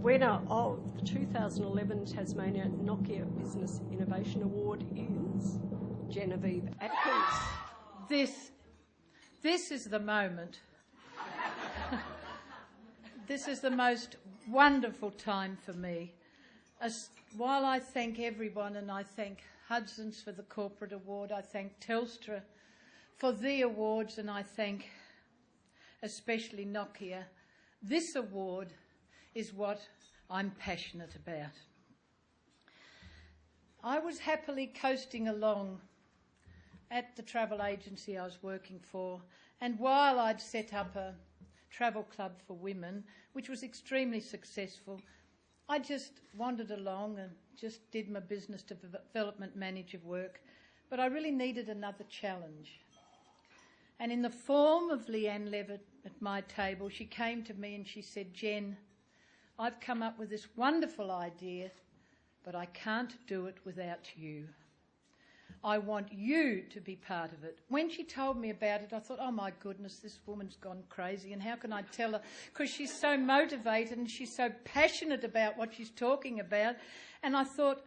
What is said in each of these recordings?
winner of the 2011 Tasmania Nokia Business Innovation Award is Genevieve Atkins. This is the moment. This is the most wonderful time for me. While I thank everyone, and I thank Hudson's for the corporate award, I thank Telstra for the awards, and I thank especially Nokia, this award is what I'm passionate about. I was happily coasting along at the travel agency I was working for, and while I'd set up a travel club for women, which was extremely successful, I just wandered along and just did my business development manager work, but I really needed another challenge. And in the form of Leanne Levitt at my table, she came to me and she said, "Jen, I've come up with this wonderful idea, but I can't do it without you. I want you to be part of it." When she told me about it, I thought, oh my goodness, this woman's gone crazy, and how can I tell her? Because she's so motivated and she's so passionate about what she's talking about. And I thought,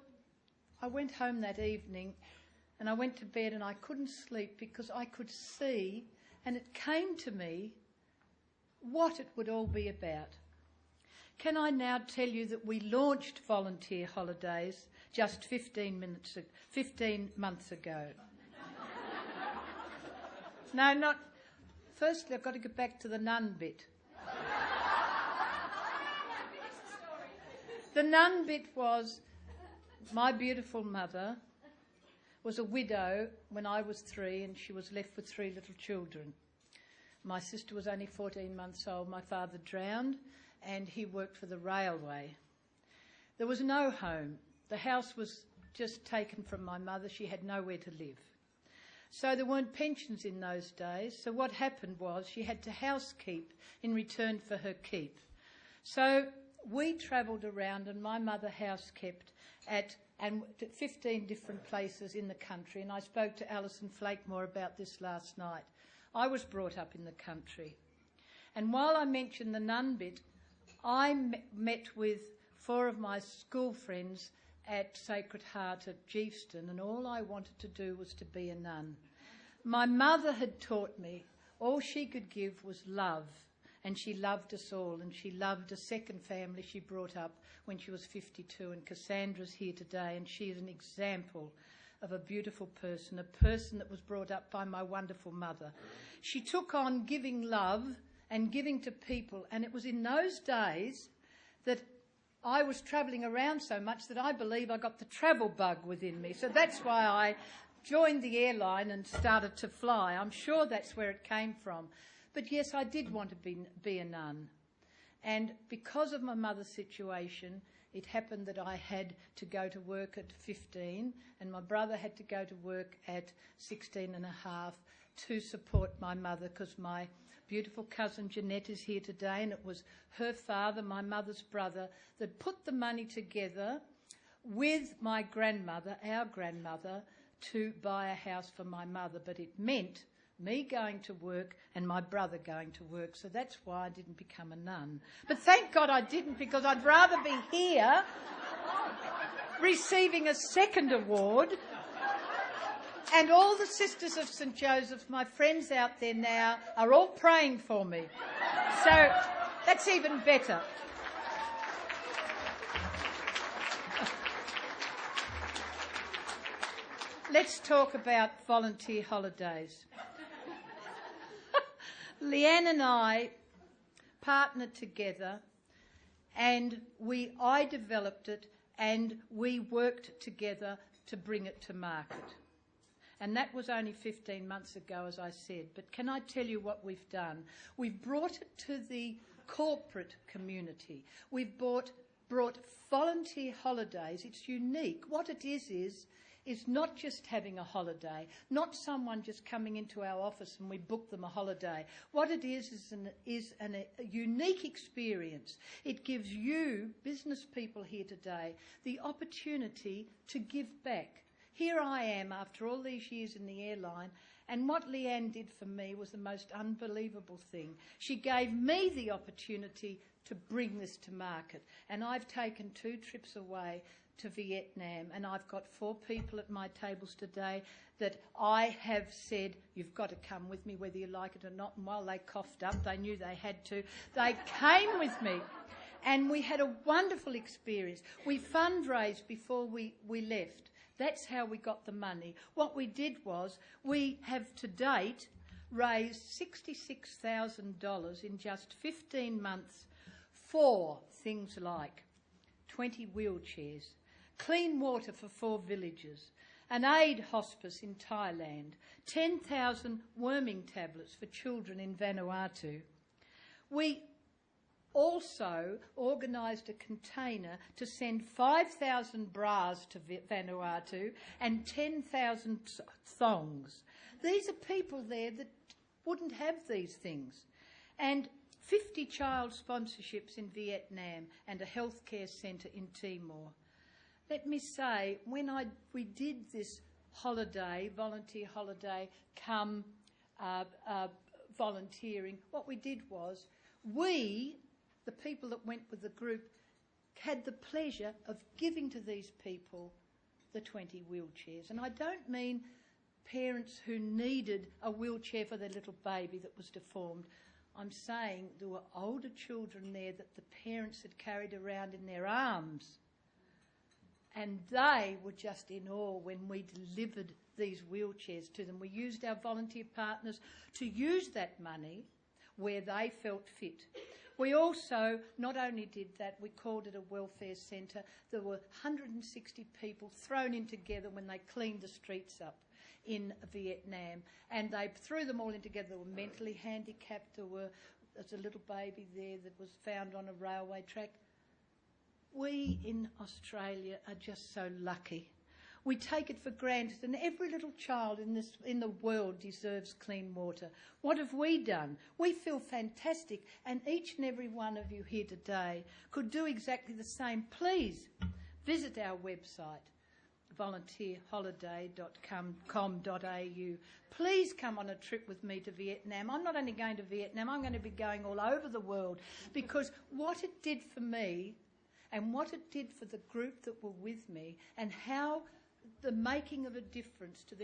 I went home that evening and I went to bed and I couldn't sleep because I could see, and it came to me, what it would all be about. Can I now tell you that we launched Volunteer Holidays just 15 months ago? No, not... Firstly, I've got to get back to the nun bit. The nun bit was, my beautiful mother was a widow when I was 3, and she was left with 3 little children. My sister was only 14 months old. My father drowned, and he worked for the railway. There was no home. The house was just taken from my mother. She had nowhere to live. So there weren't pensions in those days. So what happened was she had to housekeep in return for her keep. So we travelled around, and my mother housekept at 15 different places in the country. And I spoke to Alison Flakemore about this last night. I was brought up in the country. And while I mentioned the nun bit, I met with 4 of my school friends at Sacred Heart at Geefston, and all I wanted to do was to be a nun. My mother had taught me all she could give was love, and she loved us all, and she loved a second family she brought up when she was 52, and Cassandra's here today, and she is an example of a beautiful person, a person that was brought up by my wonderful mother. She took on giving love and giving to people, and it was in those days that I was travelling around so much that I believe I got the travel bug within me. So that's why I joined the airline and started to fly. I'm sure that's where it came from. But yes, I did want to be a nun. And because of my mother's situation, it happened that I had to go to work at 15, and my brother had to go to work at 16 and a half to support my mother, because my beautiful cousin Jeanette is here today, and it was her father, my mother's brother, that put the money together with my grandmother, our grandmother, to buy a house for my mother. But it meant me going to work and my brother going to work, so that's why I didn't become a nun. But thank God I didn't, because I'd rather be here receiving a second award. And all the Sisters of St Joseph, my friends out there now, are all praying for me. So that's even better. Let's talk about volunteer holidays. Leanne and I partnered together, and I developed it, and we worked together to bring it to market. And that was only 15 months ago, as I said. But can I tell you what we've done? We've brought it to the corporate community. We've brought volunteer holidays. It's unique. What it is not just having a holiday, not someone just coming into our office and we book them a holiday. What it is a unique experience. It gives you, business people here today, the opportunity to give back. Here I am after all these years in the airline, and what Leanne did for me was the most unbelievable thing. She gave me the opportunity to bring this to market. And I've taken 2 trips away to Vietnam, and I've got 4 people at my tables today that I have said, you've got to come with me whether you like it or not. And while they coughed up, they knew they had to. They came with me, and we had a wonderful experience. We fundraised before we left. That's how we got the money. What we did was, we have to date raised $66,000 in just 15 months for things like 20 wheelchairs, clean water for 4 villages, an aid hospice in Thailand, 10,000 worming tablets for children in Vanuatu. We also organised a container to send 5,000 bras to Vanuatu and 10,000 thongs. These are people there that wouldn't have these things. And 50 child sponsorships in Vietnam and a healthcare centre in Timor. Let me say, when we did this holiday, volunteer holiday, come volunteering, what we did was, we, the people that went with the group, had the pleasure of giving to these people the 20 wheelchairs. And I don't mean parents who needed a wheelchair for their little baby that was deformed. I'm saying there were older children there that the parents had carried around in their arms. And they were just in awe when we delivered these wheelchairs to them. We used our volunteer partners to use that money where they felt fit. We also not only did that, we called it a welfare centre. There were 160 people thrown in together when they cleaned the streets up in Vietnam, and they threw them all in together. They were mentally handicapped. There's a little baby there that was found on a railway track. We in Australia are just so lucky. We take it for granted, and every little child in the world deserves clean water. What have we done? We feel fantastic, and each and every one of you here today could do exactly the same. Please visit our website, volunteerholiday.com.au. Please come on a trip with me to Vietnam. I'm not only going to Vietnam, I'm going to be going all over the world, because what it did for me and what it did for the group that were with me, and how the making of a difference to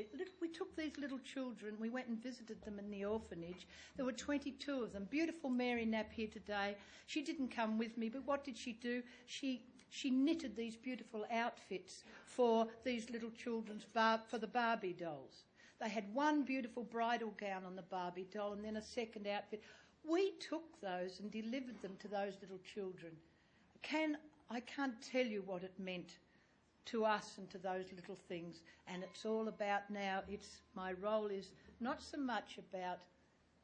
we took these little children, we went and visited them in the orphanage. There were 22 of them. Beautiful Mary Knapp here today. She didn't come with me, but what did she do? She knitted these beautiful outfits for these little children's for the Barbie dolls. They had one beautiful bridal gown on the Barbie doll and then a second outfit. We took those and delivered them to those little children. I can't tell you what it meant to us and to those little things. And it's all about now, my role is not so much about,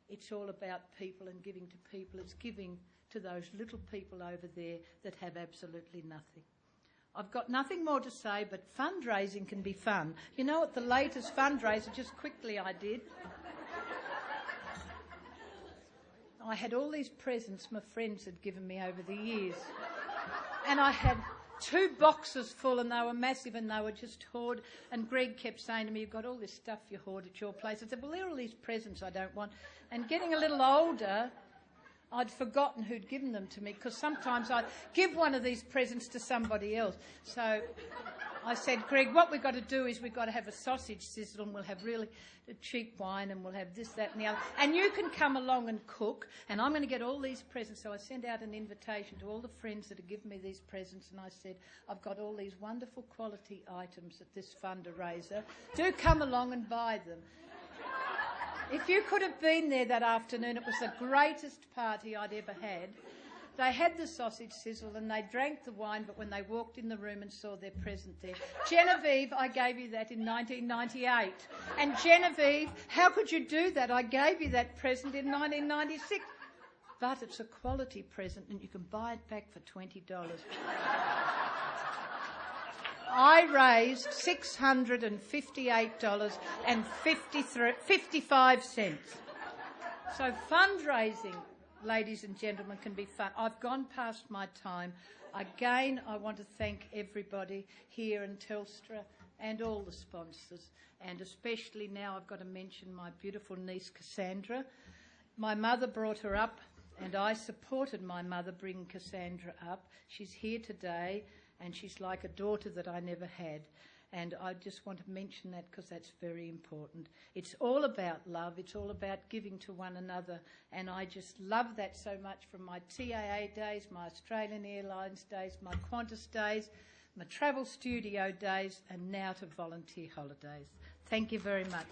it's all about people and giving to people. It's giving to those little people over there that have absolutely nothing. I've got nothing more to say, but fundraising can be fun. You know what the latest fundraiser, just quickly I did? I had all these presents my friends had given me over the years. And I had 2 boxes full, and they were massive, and they were just hoard. And Greg kept saying to me, "You've got all this stuff you hoard at your place." I said, "Well, there are all these presents I don't want." And getting a little older, I'd forgotten who'd given them to me, because sometimes I'd give one of these presents to somebody else. So I said, "Greg, what we've got to do is we've got to have a sausage sizzle, and we'll have really cheap wine, and we'll have this, that and the other. And you can come along and cook, and I'm going to get all these presents." So I sent out an invitation to all the friends that had given me these presents, and I said, "I've got all these wonderful quality items at this fundraiser. Do come along and buy them." If you could have been there that afternoon, it was the greatest party I'd ever had. They had the sausage sizzle and they drank the wine, but when they walked in the room and saw their present there. Genevieve, I gave you that in 1998. And Genevieve, how could you do that? I gave you that present in 1996. But it's a quality present and you can buy it back for $20. I raised $658.55. So fundraising, ladies and gentlemen, can be fun. I've gone past my time. Again, I want to thank everybody here in Telstra and all the sponsors, and especially now I've got to mention my beautiful niece Cassandra. My mother brought her up And I supported my mother bringing Cassandra up. She's here today, and she's like a daughter that I never had. And I just want to mention that because that's very important. It's all about love. It's all about giving to one another. And I just love that so much from my TAA days, my Australian Airlines days, my Qantas days, my travel studio days, and now to volunteer holidays. Thank you very much.